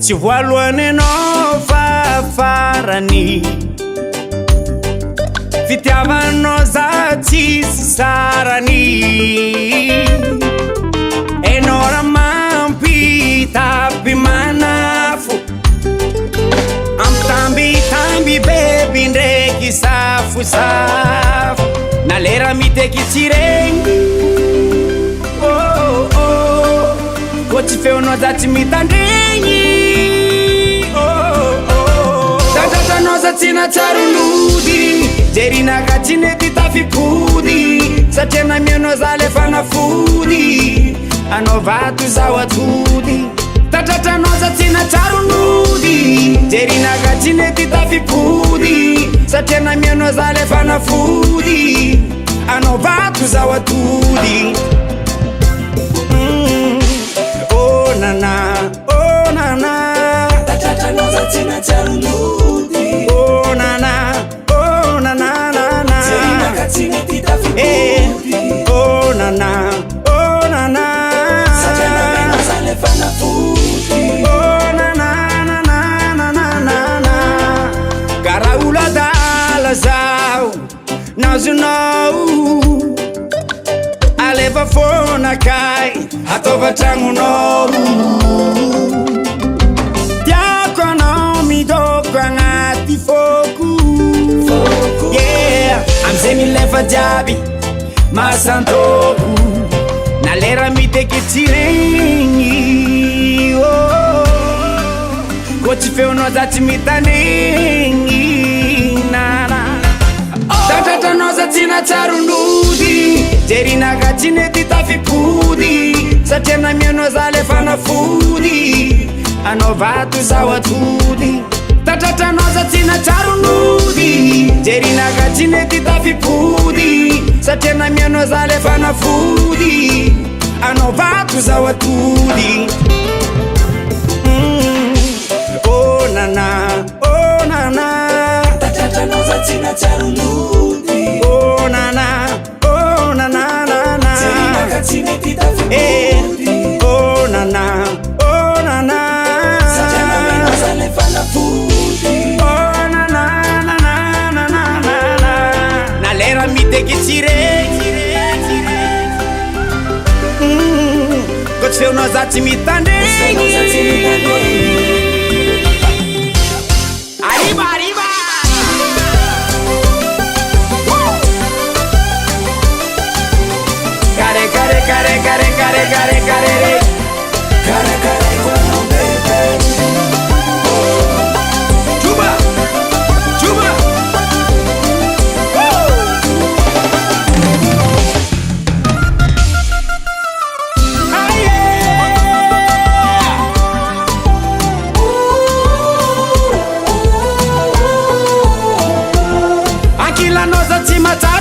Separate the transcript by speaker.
Speaker 1: tsy voalohany anao fafarany fitiavanao za tsisy sarany enao raha mampitapy manafo ambitambitamby beby ndraiky safosafo na lera miteky tsy regny ko tsy feonao za tsy mitandregny tatratranao za tsy natsaronody jerinaka tsy nety tafipody satria namianao za le fanafody anao vato zao atody tatratranao za tsy natsaronody jerinaka tsy nety tafipody satria namianao za le fanafody anao vato zao atody nana, oh nana tatratranao za tsy natsaronody oh nana, nana jerinaka tsy nety tafipody oh nana, satria namianao za le fanafody oh nana karaha olo adala zao nazonao aleva fonakay ataova tragnonao tiako anao midoko agnaty foko yeah amizay milefa jiaby masantoko na lera miteky tsy regny ko tsy feonao za tsy mitanegny nana tatratranao za tsy natsaronody jerinaka tsy nety tafipody satria namianao za le fanafody anao vato zao atody tatratranao za tsy natsaronody jerinaka tsy nety tafipody satria namianao za le fanafody anao vato zao atody oh nana tatratranao za tsy natsaronody oh nana jerinaka tsy nety tafipody oh nana satria namianao za le fanafody oh nana na lera miteky tsy regny ko tsy feonao za tsy mitandregny arriba care igual baby chuba akila noza tsy mata